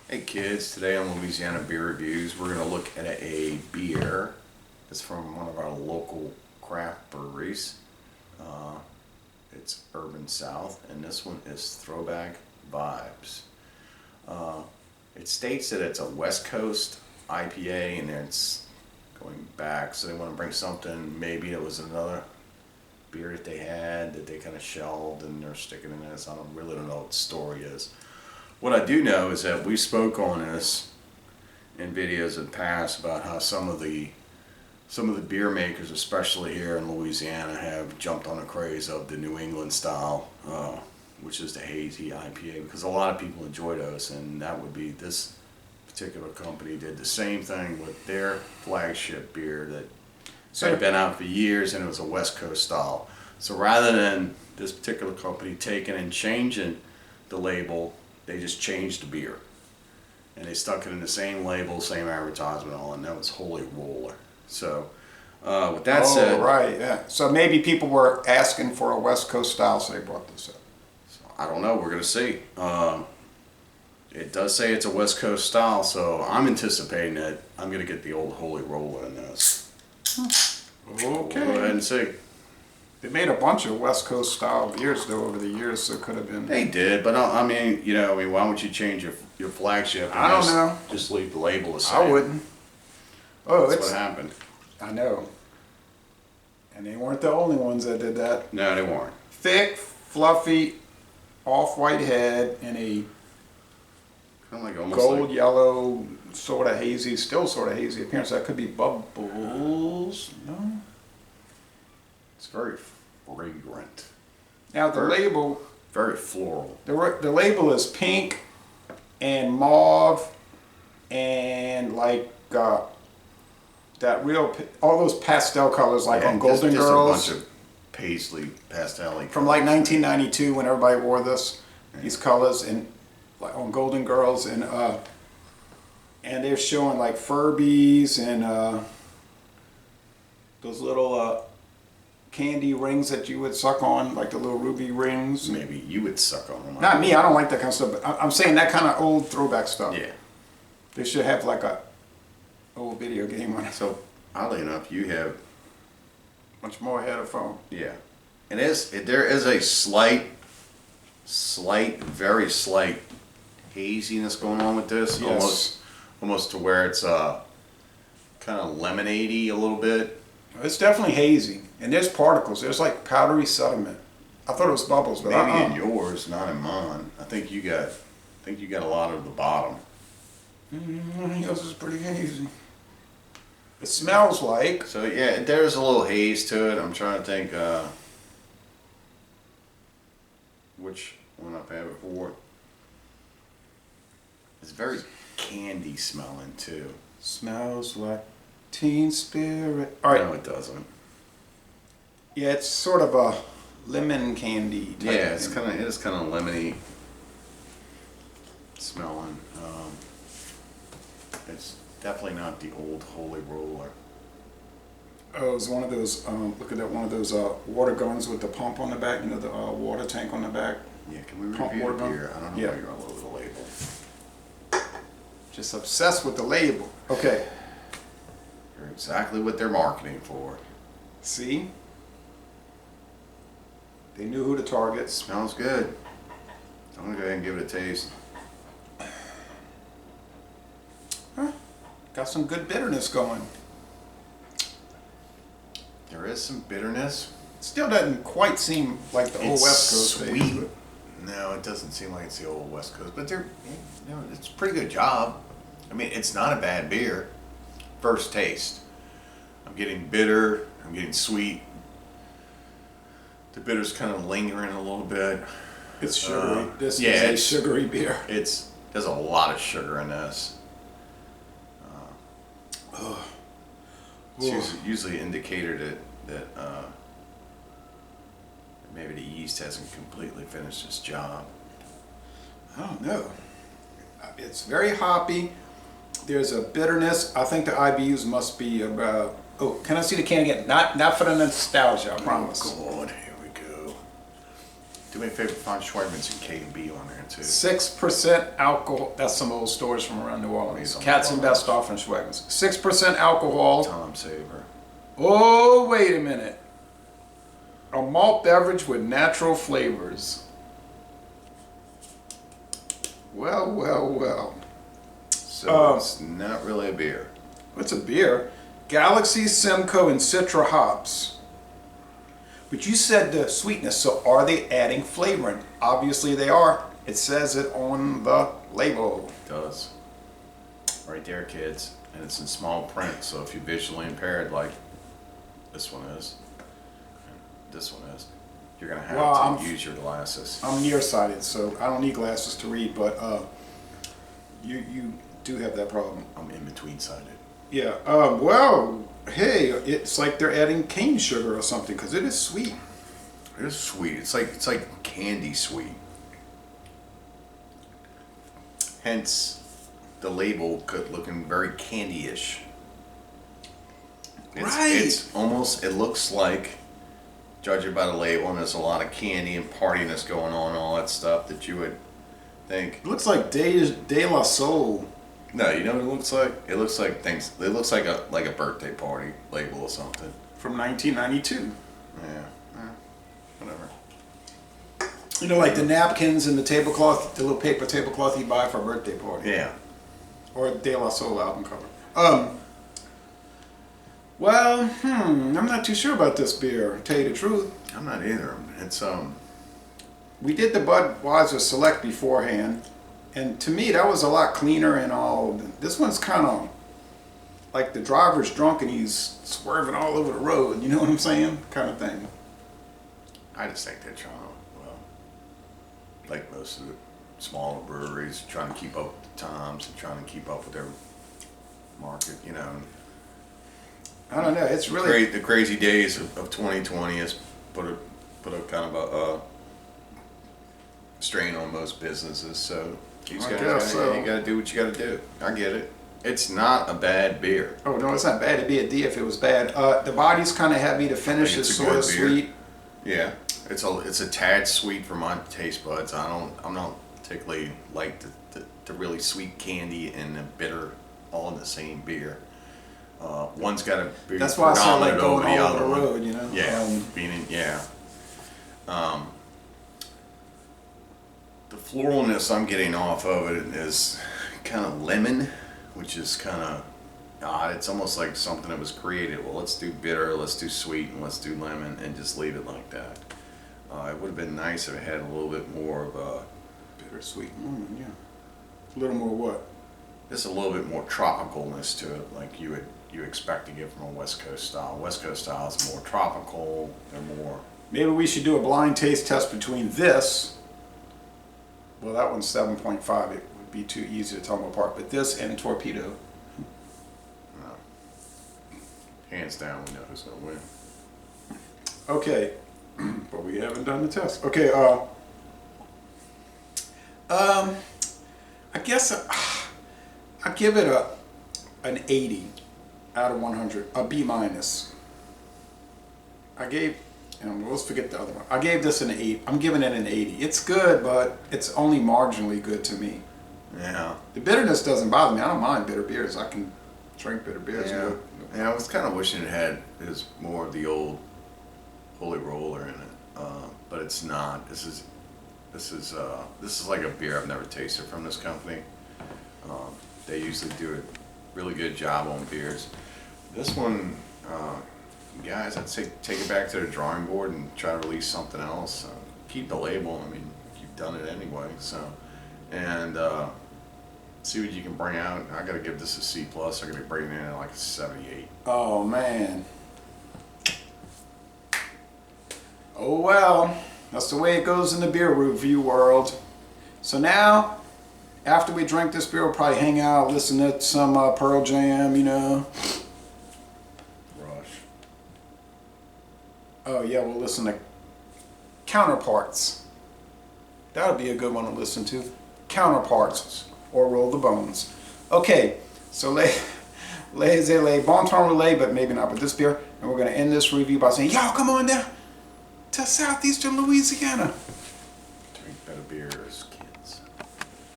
Hey kids, today on Louisiana Beer Reviews, we're going to look at a beer that's from one of our local craft breweries. It's Urban South, and this one is Throwback Vibes. It states that it's a West Coast IPA, and it's going back, so they want to bring something, maybe it was another beer that they had that they kind of shelved and they're sticking in this. I really don't know what the story is. What I do know is that we spoke on this in videos in the past about how some of the beer makers, especially here in Louisiana, have jumped on the craze of the New England style, which is the hazy IPA, because a lot of people enjoy those, and that would be this particular company did the same thing with their flagship beer that had been out for years, and it was a West Coast style. So rather than this particular company taking and changing the label, they just changed the beer, and they stuck it in the same label, same advertisement, all, and that was Holy Roller. So, with that said, right, yeah. So maybe people were asking for a West Coast style, so they brought this up. so I don't know. We're gonna see. It does say it's a West Coast style, so I'm anticipating that I'm gonna get the old Holy Roller in this. Okay. We'll go ahead and see. They made a bunch of West Coast style beers though over the years, so it could have been. They did, but I mean, why would you change your flagship? And I don't know. Just leave the label the same. I wouldn't. Oh, That's it's. what happened. I know. And they weren't the only ones that did that. No, they weren't. Thick, fluffy, off-white head, and a Kind of like almost gold like, yellow, sort of hazy, still sort of hazy appearance. That could be bubbles. No. it's very fragrant. Now the label. Very floral. The label is pink and mauve and like that real all those pastel colors like on Golden just Girls a bunch of paisley pastel from like 1992 when everybody wore these colors and like on Golden Girls and they're showing like Furbies and those little candy rings that you would suck on, like the little ruby rings. Maybe you would suck on them. Not me, I don't like that kind of stuff, but I'm saying that kind of old throwback stuff. Yeah. They should have like a old video game on it. So oddly enough, you have Much more ahead of phone. there is a slight, very slight haziness going on with this. Yes. Almost to where it's kind of lemonade-y a little bit. It's definitely hazy, and there's particles. There's like powdery sediment. I thought it was bubbles, but Maybe in yours, not in mine. I think you got a lot of the bottom. Yours is pretty hazy. It smells like. So yeah, there's a little haze to it. I'm trying to think which one I've had before. It's very candy smelling too. Smells like Teen Spirit. All right. No, it doesn't. Yeah, it's sort of a lemon candy type Yeah, of thing. it is kind of lemony smelling. It's definitely not the old Holy Roller. Oh, it's one of those. Look at that! One of those water guns with the pump on the back. You know, the water tank on the back. Yeah, can we Pump review water the gun? beer? I don't know Yeah. why you're all over the label. Just obsessed with the label. Okay. You're exactly what they're marketing for. See? They knew who to target. Smells good. I'm gonna go ahead and give it a taste. Huh. Got some good bitterness going. There is some bitterness. Still doesn't quite seem like the old It's West Coast sweet. days, but No, it doesn't seem like it's the old West Coast, but it's a pretty good job. I mean, it's not a bad beer. First taste. I'm getting bitter, I'm getting sweet. The bitter's kind of lingering a little bit. it's sugary. This yeah, is a it's- sugary beer. There's a lot of sugar in this. It's usually an indicator that maybe the yeast hasn't completely finished its job. I don't know. It's very hoppy. There's a bitterness. I think the IBUs must be about. Oh, can I see the can again? Not for the nostalgia, I promise. Oh God, here we go. Do me a favor, find Schweiman's and K&B on there too. 6% alcohol. That's some old stores from around New Orleans. Some Cats and New Orleans. Best Off and Schweiman's. 6% alcohol. Tom Saver. Oh, wait a minute. A malt beverage with natural flavors. Well, well, well. So it's not really a beer. What's a beer? Galaxy, Simcoe, and Citra hops. But you said the sweetness, so are they adding flavoring? Obviously they are. It says it on the label. It does. Right there, kids. And it's in small print, so if you're visually impaired like this one is, and this one is, you're going to have to use your glasses. I'm nearsighted, so I don't need glasses to read, but you do have that problem. I'm in between sided. Yeah, well, hey, it's like they're adding cane sugar or something, because it is sweet. It is sweet. It's like candy sweet. Hence, the label could looking very candy-ish. Right. It's almost. It looks like, judging by the label, and there's a lot of candy and partiness going on, and all that stuff that you would think. It looks like De La Soul. No, you know what it looks like? It looks like things. It looks like a birthday party label or something. From 1992. Yeah, whatever. You know, like the napkins and the tablecloth, the little paper tablecloth you buy for a birthday party. Yeah. Or a De La Soul album cover. Well, I'm not too sure about this beer, to tell you the truth. I'm not either. It's We did the Budweiser Select beforehand, and to me that was a lot cleaner and all. This one's kind of like the driver's drunk and he's swerving all over the road, you know what I'm saying? Kind of thing. I just think they're trying to, well, like most of the smaller breweries, trying to keep up with the times and trying to keep up with their market, you know. I don't know. It's really The crazy days of 2020 has put a kind of a strain on most businesses. So you I guess so. you got to do what you got to do. I get it. It's not a bad beer. Oh no, it's not bad. It'd be a D if it was bad. The body's kind of heavy. The finish is sort of sweet. Yeah, it's a tad sweet for my taste buds. I'm not particularly like the really sweet candy and the bitter all in the same beer. One's got to be That's why I said like predominant going over the all other over the one. road, you know. Yeah, the floralness I'm getting off of it is kind of lemon, which is kind of odd. It's almost like something that was created. Well, let's do bitter, let's do sweet, and let's do lemon, and just leave it like that. It would have been nice if it had a little bit more of a Bittersweet lemon, yeah. A little more what? just a little bit more tropicalness to it, like you expect to get from a West Coast style. West Coast style is more tropical. They're more. Maybe we should do a blind taste test between this. Well, that one's 7.5. It would be too easy to tell them apart. But this and Torpedo. Hands down, we know who's gonna win. Okay, but we haven't done the test. Okay, I guess I give it an 80 out of 100, a B minus. And let's forget the other one. I gave this an 8. I'm giving it an 80. It's good, but it's only marginally good to me. Yeah. The bitterness doesn't bother me. I don't mind bitter beers. I can drink bitter beers. Yeah. Yeah, I was kind of wishing it was more of the old Holy Roller in it, but it's not. This is like a beer I've never tasted from this company. They usually do a really good job on beers. This one, guys, I'd say take it back to the drawing board and try to release something else. Keep the label. I mean, you've done it anyway. So, and see what you can bring out. I got to give this a C+. I got to bring it in at like a 78. Oh man. Oh well, that's the way it goes in the beer review world. So now, after we drink this beer, we'll probably hang out, listen to some Pearl Jam, you know. Rush. Oh yeah, we'll listen to Counterparts. That'll be a good one to listen to. Counterparts, or Roll the Bones. Okay, so les bon temps relais, but maybe not with this beer. And we're going to end this review by saying, y'all come on down to southeastern Louisiana. beer is